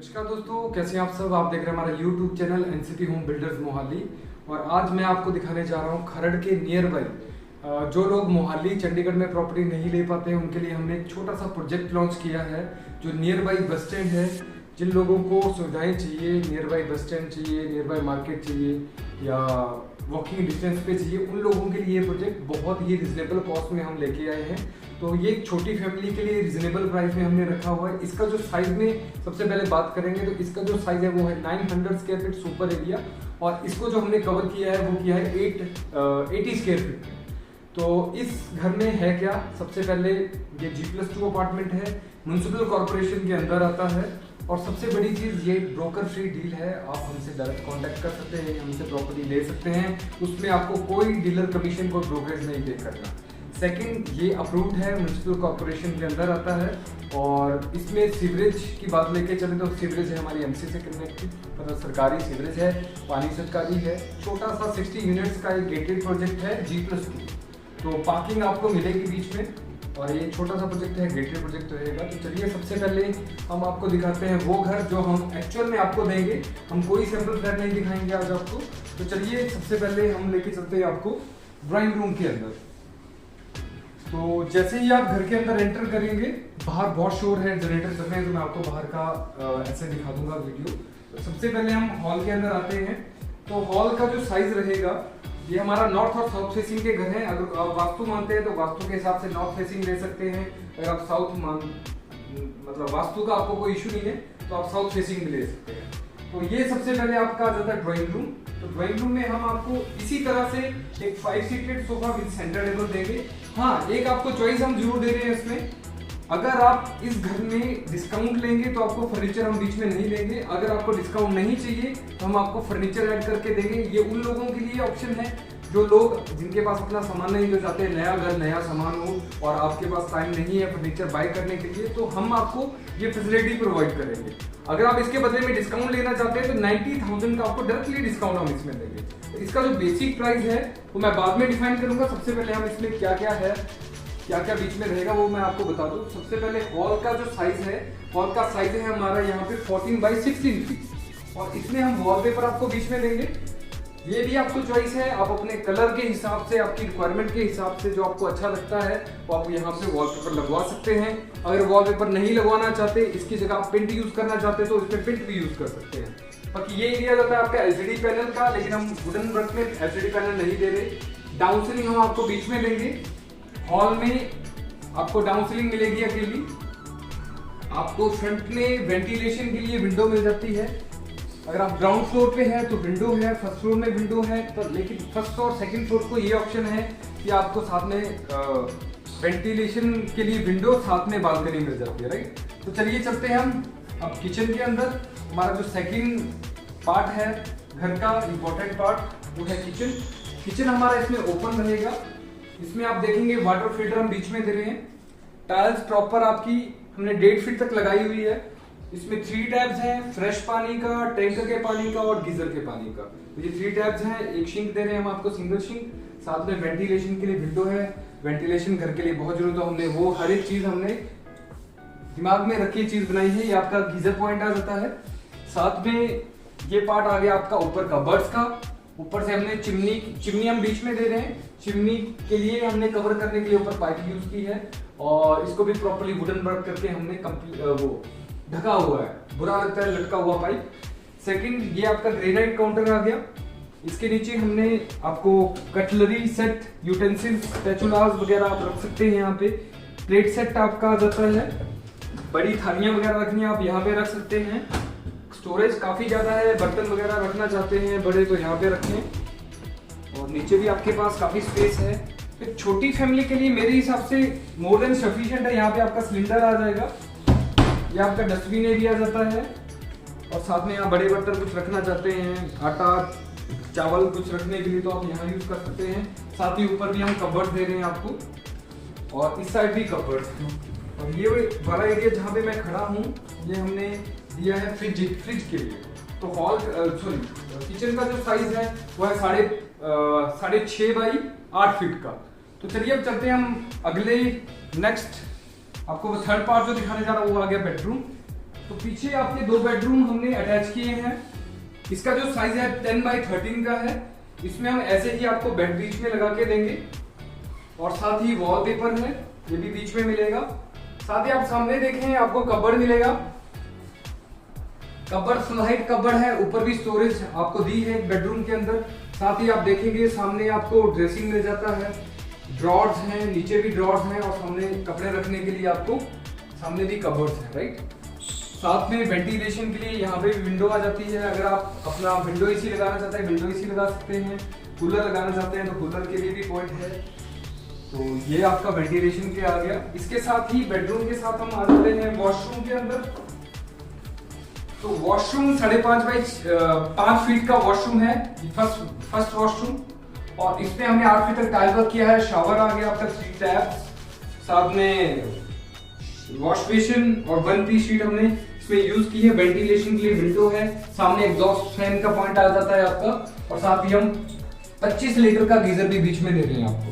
नमस्कार दोस्तों, कैसे हैं आप सब। आप देख रहे हैं हमारा YouTube channel NCP home builders Mohali. और आज मैं आपको दिखाने जा रहा हूं खरड़ के नियर बाई जो लोग मोहाली चंडीगढ़ में प्रॉपर्टी नहीं ले पाते हैं उनके लिए हमने एक छोटा सा प्रोजेक्ट लॉन्च किया है जो नियर बाई बस स्टैंड है। जिन लोगों को सुविधाएं चाहिए, नियर बाई बस स्टैंड चाहिए, नियर बाई मार्केट चाहिए या वॉकिंग डिस्टेंस पे चाहिए, उन लोगों के लिए ये प्रोजेक्ट बहुत ही रिजनेबल कॉस्ट में हम लेके आए हैं। तो ये एक छोटी फैमिली के लिए रिजनेबल प्राइस में हमने रखा हुआ है। इसका जो साइज में सबसे पहले बात करेंगे तो इसका जो साइज है वो है 900 स्क्वायर फीट सुपर एरिया, और इसको जो हमने कवर किया है वो किया है 80 स्क्वायर फीट में। तो इस घर में है क्या, सबसे पहले ये G+2 अपार्टमेंट है, म्युनिसिपल कॉर्पोरेशन के अंदर आता है। और सबसे बड़ी चीज़ ये ब्रोकर फ्री डील है। आप हमसे डायरेक्ट कांटेक्ट कर सकते हैं, हमसे प्रॉपर्टी ले सकते हैं, उसमें आपको कोई डीलर कमीशन को ब्रोकरेज नहीं पे करना। सेकंड, ये अप्रूव्ड है, म्युनिसिपल कॉर्पोरेशन के अंदर आता है। और इसमें सीवरेज की बात लेके चले तो सीवरेज है हमारी एमसी से कनेक्टेड, मतलब सरकारी सीवरेज है, पानी सरकारी है। छोटा सा 60 यूनिट्स का एक गेटेड प्रोजेक्ट है G+2, तो पार्किंग आपको मिलेगी बीच में। और ये छोटा सा प्रोजेक्ट है, गेटेड प्रोजेक्ट रहेगा। तो चलिए सबसे पहले हम आपको दिखाते हैं वो घर जो हम एक्चुअल में आपको देंगे। हम कोई सैंपल फ्लैट नहीं दिखाएंगे आज आपको। तो चलिए सबसे पहले हम लेके चलते हैं आपको ड्राइंग रूम के अंदर। तो जैसे ही आप घर के अंदर एंटर करेंगे, बाहर बहुत शोर है, जनरेटर चल रहे हैं, तो मैं आपको बाहर का ऐसे दिखा दूंगा वीडियो। तो सबसे पहले हम हॉल के अंदर आते हैं। तो हॉल का जो साइज रहेगा, ये हमारा नॉर्थ और साउथ फेसिंग के घर हैं। अगर आप वास्तु मानते हैं तो वास्तु के हिसाब से नॉर्थ फेसिंग ले सकते हैं। अगर आप मतलब वास्तु का आपको कोई इशू नहीं है तो आप साउथ फेसिंग भी ले सकते हैं। तो ये सबसे पहले आपका आ जाता है ड्राइंग रूम। तो ड्राइंग रूम में हम आपको इसी तरह से एक 5 seated sofa with centre table देंगे। हाँ, एक आपको चॉइस हम जरूर दे रहे हैं इसमें। अगर आप इस घर में डिस्काउंट लेंगे तो आपको फर्नीचर हम बीच में नहीं देंगे। अगर आपको डिस्काउंट नहीं चाहिए तो हम आपको फर्नीचर ऐड करके देंगे। ये उन लोगों के लिए ऑप्शन है जो लोग जिनके पास अपना सामान नहीं, जो चाहते हैं नया घर नया सामान हो और आपके पास टाइम नहीं है फर्नीचर बाय करने के लिए, तो हम आपको ये फैसिलिटी प्रोवाइड करेंगे। अगर आप इसके बदले में डिस्काउंट लेना चाहते हैं तो 90,000 का आपको डायरेक्टली डिस्काउंट हम इसमें देंगे। तो इसका जो बेसिक प्राइस है वो मैं बाद में डिफाइन करूंगा। सबसे पहले हम इसमें क्या क्या है, क्या क्या बीच में रहेगा वो मैं आपको बता दूं। सबसे पहले हॉल का जो साइज है, हॉल का साइज है हमारा यहाँ पे 14 बाई 16 फीट, और इसमें हम वॉलपेपर आपको बीच में देंगे। ये भी आपको चॉइस है, आप अपने कलर के हिसाब से, आपकी रिक्वायरमेंट के हिसाब से जो आपको अच्छा लगता है वो आप यहाँ पे वॉलपेपर लगवा सकते हैं। अगर वॉलपेपर नहीं लगवाना चाहते, इसकी जगह आप पेंट यूज करना चाहते तो इसमें पेंट भी यूज कर सकते हैं। बाकी ये एरिया जाता है आपका एलसीडी पैनल का, लेकिन हम वुडन वर्क में एलसीडी पैनल नहीं दे रहे। डाउन सीलिंग हम आपको बीच में देंगे। हॉल में आपको डाउन सीलिंग मिलेगी अकेली। आपको फ्रंट में वेंटिलेशन के लिए विंडो मिल जाती है। अगर आप ग्राउंड फ्लोर पे है तो विंडो है, फर्स्ट फ्लोर में विंडो है, तो लेकिन फर्स्ट और सेकंड फ्लोर को ये ऑप्शन है कि आपको साथ में वेंटिलेशन के लिए विंडो, साथ में बालकनी मिल जाती है, राइट। तो चलिए चलते हैं हम अब किचन के अंदर। हमारा जो सेकंड पार्ट है घर का इम्पोर्टेंट पार्ट वो है किचन। किचन हमारा इसमें ओपन रहेगा। इसमें आप देखेंगे वाटर फिल्टर हम बीच में दे रहे हैं। टाइल्स प्रॉपर आपकी हमने 1.5 फीट तक लगाई हुई है। इसमें 3 टैब्स हैं, फ्रेश पानी का, टैंकर के पानी का और गीजर के पानी का। तो ये 3 टैब्स हैं। एक सिंक दे रहे हैं हम आपको, सिंगल सिंक। साथ में वेंटिलेशन के लिए विंडो है। वेंटिलेशन घर के लिए बहुत जरूरत है, हमने वो हर एक चीज हमने दिमाग में रखी चीज बनाई है। ये आपका गीजर पॉइंट आ जाता है। साथ में ये पार्ट आ गया आपका ऊपर का बर्ड्स का। ऊपर से हमने चिमनी हम बीच में दे रहे हैं। चिमनी के लिए हमने कवर करने के लिए ऊपर पाइप यूज की है, और इसको भी प्रॉपर्ली वुडन वर्क करके हमने वो ढका हुआ है। बुरा लगता है लटका हुआ पाइप। सेकंड, ये आपका ग्रेनाइट काउंटर आ गया। इसके नीचे हमने आपको कटलरी सेट, यूटेंसिल्स, स्पैचुलास वगैरह आप रख सकते हैं। यहाँ पे प्लेट सेट आपका आ जाता है। बड़ी थालियां वगैरह रखनी आप यहाँ पे रख सकते हैं। स्टोरेज काफी ज्यादा है, बर्तन वगैरह रखना चाहते हैं बड़े तो यहाँ पे रखें। और नीचे भी आपके पास काफी स्पेस है। एक छोटी फैमिली के लिए मेरे हिसाब से मोर देन सफिशिएंट है। यहाँ पे आपका सिलेंडर आ जाएगा, ये आपका डस्टबिन एरिया जाता है। और साथ में यहाँ बड़े बर्तन कुछ रखना चाहते हैं, आटा चावल कुछ रखने के लिए, तो आप यहाँ यूज कर सकते हैं। साथ ही ऊपर भी हम कबर्ड दे रहे हैं आपको, और इस साइड भी कबर्ड। और ये बड़ा एरिया जहाँ पे मैं खड़ा हूँ, ये हमने दिया है फ्रिज के लिए। तो हॉल किचन का जो साइज है वो है 6.5 बाई 8 फीट का। तो चलिए अब चलते हैं हम अगले नेक्स्ट, आपको थर्ड पार्ट जो दिखाने जा रहा हूँ वो आ गया बेडरूम। तो पीछे आपके 2 बेडरूम हमने अटैच किए हैं। इसका जो साइज है 10x13 का है। इसमें हम ऐसे ही आपको बेड बीच में लगा के देंगे और साथ ही वॉलपेपर है, ये भी बीच में मिलेगा। साथ ही आप सामने देखें आपको कबर्ड मिलेगा, कबर्ड स्लाइड कबर्ड है, ऊपर भी स्टोरेज आपको दी है बेडरूम के अंदर। साथ ही आप देखेंगे सामने आपको ड्रेसिंग मिल जाता है, ड्रॉर्स हैं, नीचे भी ड्रॉर्स हैं और सामने कपड़े रखने के लिए आपको सामने भी कबर्ड्स हैं, राइट। साथ में वेंटिलेशन के लिए यहाँ पे भी विंडो आ जाती है। अगर आप अपना विंडो एसी लगाना चाहते हैं विंडो एसी लगा सकते हैं, कूलर लगाना चाहते हैं तो कूलर के लिए भी पॉइंट है। तो ये आपका वेंटिलेशन के आ गया। इसके साथ ही बेडरूम के साथ हम आ जाते हैं वॉशरूम के अंदर। तो वॉशरूम 5.5 फीट का वॉशरूम है, फर्स्ट वॉशरूम, और इसमें हमने 8 फीट तक टाइल वर्क किया है। शावर आ गया आपका 3 टैप्स, साथ में वॉश बेसिन और 1 पीस शीट हमने इसमें यूज की है। वेंटिलेशन के लिए विंडो है, सामने एग्जॉस्ट फैन का पॉइंट आ जाता है आपका, और साथ ही हम 25 लीटर का गीजर भी बीच में दे रहे हैं आपको।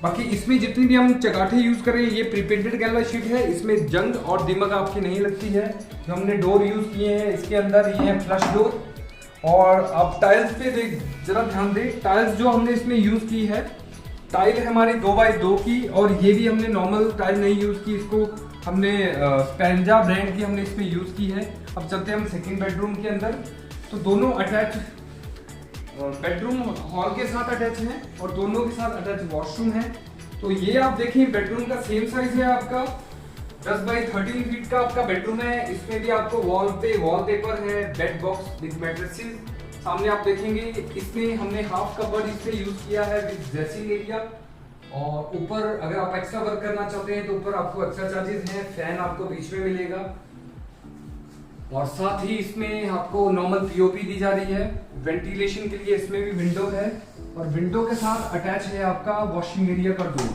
बाकी इसमें जितनी भी हम चगाठे यूज कर रहे हैं ये प्रीपेंटेड गैलवा शीट है, इसमें जंग और दीमक आपकी नहीं लगती है। जो हमने डोर यूज किए हैं इसके अंदर ये है फ्लश डोर। और आप टाइल्स पे जरा ध्यान दें, टाइल्स जो हमने इसमें यूज की है टाइल है हमारी 2x2 की, और ये भी हमने नॉर्मल टाइल नहीं यूज की, इसको हमने स्पेंजा ब्रांड की हमने इसमें यूज की है। अब चलते हैं हम सेकंड बेडरूम के अंदर। तो दोनों अटैच बेडरूम हॉल के साथ अटैच है और दोनों के साथ अटैच वॉशरूम है। तो ये आप देखें बेडरूम का सेम साइज है आपका, 10x13 फीट का आपका बेडरूम है। इसमें भी आपको वॉलपेपर है, बेड बॉक्स विद मैट्रेसेस। सामने आप देखेंगे इसमें हमने हाफ कबर्ड इसमें यूज किया है विद ड्रेसिंग एरिया। और ऊपर अगर आप एक्स्ट्रा वर्क करना चाहते हैं तो ऊपर आपको एक्स्ट्रा चार्जेस हैं, फैन आपको बीच में मिलेगा। और साथ ही इसमें आपको नॉर्मल पीओपी दी जा रही है। वेंटिलेशन के लिए इसमें भी विंडो है, और विंडो के साथ अटैच है आपका वॉशिंग एरिया का डोर।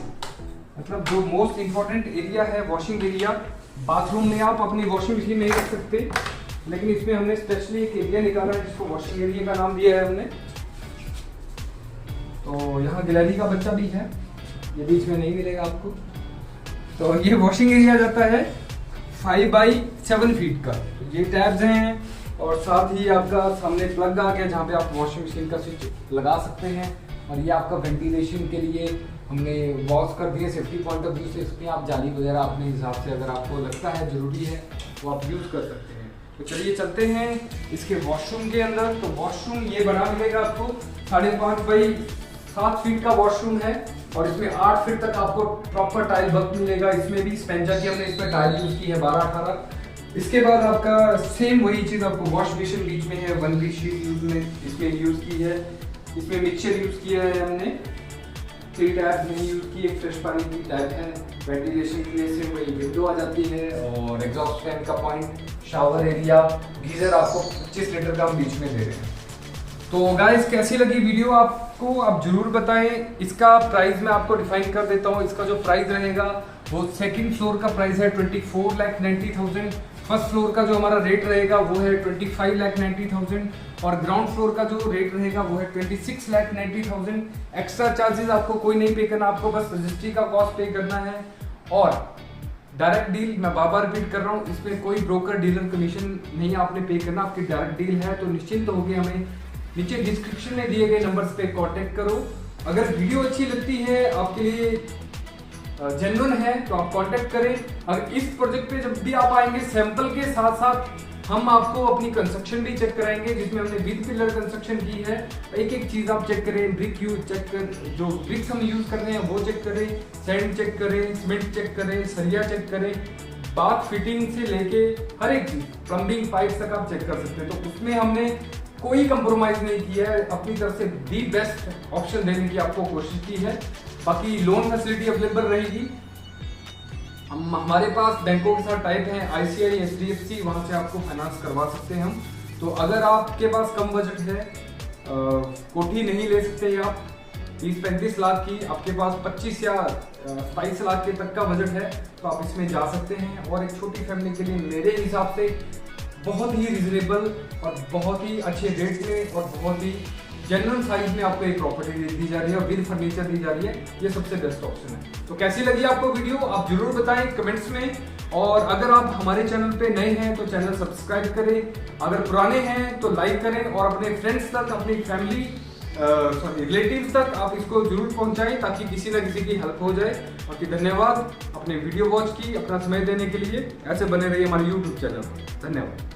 मतलब जो मोस्ट इंपॉर्टेंट एरिया है वॉशिंग एरिया। बाथरूम में आप अपनी वॉशिंग मशीन नहीं रख सकते, लेकिन इसमें हमने स्पेशली एक एरिया निकाला है जिसको वॉशिंग एरिया का नाम दिया है हमने। तो यहाँ गिलहरी का बच्चा भी है, ये बीच में नहीं मिलेगा आपको। तो ये वॉशिंग एरिया जाता है 5x7 फीट का। ये टैब्स हैं और साथ ही आपका सामने प्लग आ गया जहाँ पे आप वॉशिंग मशीन का स्विच लगा सकते हैं। और ये आपका वेंटिलेशन के लिए हमने वॉल्स कर दिए सेफ्टी पॉइंट ऑफ व्यू से। इसमें आप जाली वगैरह अपने हिसाब से अगर आपको लगता है जरूरी है तो आप यूज कर सकते हैं। तो चलिए चलते हैं इसके वॉशरूम के अंदर। तो वॉशरूम ये बना मिलेगा आपको 5.5x7 फीट का वॉशरूम है, और इसमें 8 फीट तक आपको प्रॉपर टाइल वर्क मिलेगा। इसमें भी स्पेंजा की हमने इसमें टाइल यूज की है 12-18। इसके बाद आपका सेम वही चीज आपको वॉश बेसिन बीच में है, 1 पीस शीट इसमें यूज की है। इसमें मिक्सचर यूज किया है हमने, 3 टैप नहीं यूज की, एक फ्रेश पानी की टैप है। वेंटिलेशन के लिए सिर्फ वही विंडो आ जाती है, और एग्जॉस्ट फैन का पॉइंट, शावर एरिया, गीजर आपको 25 लीटर का हम बीच में दे रहे हैं। तो गाइस कैसी लगी वीडियो आपको आप जरूर बताएं। इसका प्राइस मैं आपको डिफाइन कर देता हूँ। इसका जो प्राइस रहेगा वो सेकंड फ्लोर का प्राइस है 24,90,000। फर्स्ट फ्लोर का जो हमारा रेट रहेगा वो है 25,90,000, और ग्राउंड फ्लोर का जो रेट रहेगा वो है 26,90,000। एक्स्ट्रा चार्जेस आपको कोई नहीं पे करना, आपको बस रजिस्ट्री का कॉस्ट पे करना है। और डायरेक्ट डील मैं बार बार रिपीट कर रहा हूँ, इसमें कोई ब्रोकर डीलर कमीशन नहीं आपने पे करना, आपकी डायरेक्ट डील है। तो निश्चिंत होकर हमें नीचे डिस्क्रिप्शन में दिए गए नंबर्स पे कांटेक्ट करो। अगर वीडियो अच्छी लगती है, आपके लिए जेन्युइन है, तो आप कांटेक्ट करें। अगर इस प्रोजेक्ट पे जब भी आप आएंगे सैंपल के साथ साथ हम आपको अपनी कंस्ट्रक्शन भी चेक कराएंगे, जिसमें हमने विद पिलर कंस्ट्रक्शन की है। एक एक चीज आप चेक करें, ब्रिक यूज चेक कर, जो ब्रिक्स हम यूज कर रहे हैं वो चेक करें, सैंड चेक करें, सीमेंट चेक करें, सरिया चेक करें, बाथ फिटिंग से लेके हर एक चीज, प्लम्बिंग पाइप तक आप चेक कर सकते हैं। तो उसमें हमने कोई कंप्रोमाइज नहीं किया है, अपनी तरफ से दी बेस्ट ऑप्शन देने की आपको कोशिश की है। बाकी लोन फैसिलिटी अवेलेबल रहेगी। हमारे पास बैंकों के साथ टाइप है, ICI, HDFC, वहां से आपको फाइनेंस करवा सकते हैं हम। तो अगर आपके पास कम बजट है, कोठी नहीं ले सकते आप 30-35 लाख की, आपके पास 25 या 22 लाख के तक का बजट है, तो आप इसमें जा सकते हैं। और एक छोटी फैमिली के लिए मेरे हिसाब से बहुत ही रिजनेबल और बहुत ही अच्छे रेट में और बहुत ही जेन्युइन साइज में आपको एक प्रॉपर्टी दी जा रही है और विद फर्नीचर दी जा रही है। ये सबसे बेस्ट ऑप्शन है। तो कैसी लगी आपको वीडियो आप जरूर बताएं कमेंट्स में, और अगर आप हमारे चैनल पे नए हैं तो चैनल सब्सक्राइब करें, अगर पुराने हैं तो लाइक करें और अपने फ्रेंड्स तक, अपनी फैमिली रिलेटिव्स तक आप इसको जरूर पहुंचाएं ताकि किसी ना किसी की हेल्प हो जाए। बाकी धन्यवाद अपने वीडियो वॉच की, अपना समय देने के लिए। ऐसे बने रहिए हमारे यूट्यूब चैनल पर। धन्यवाद।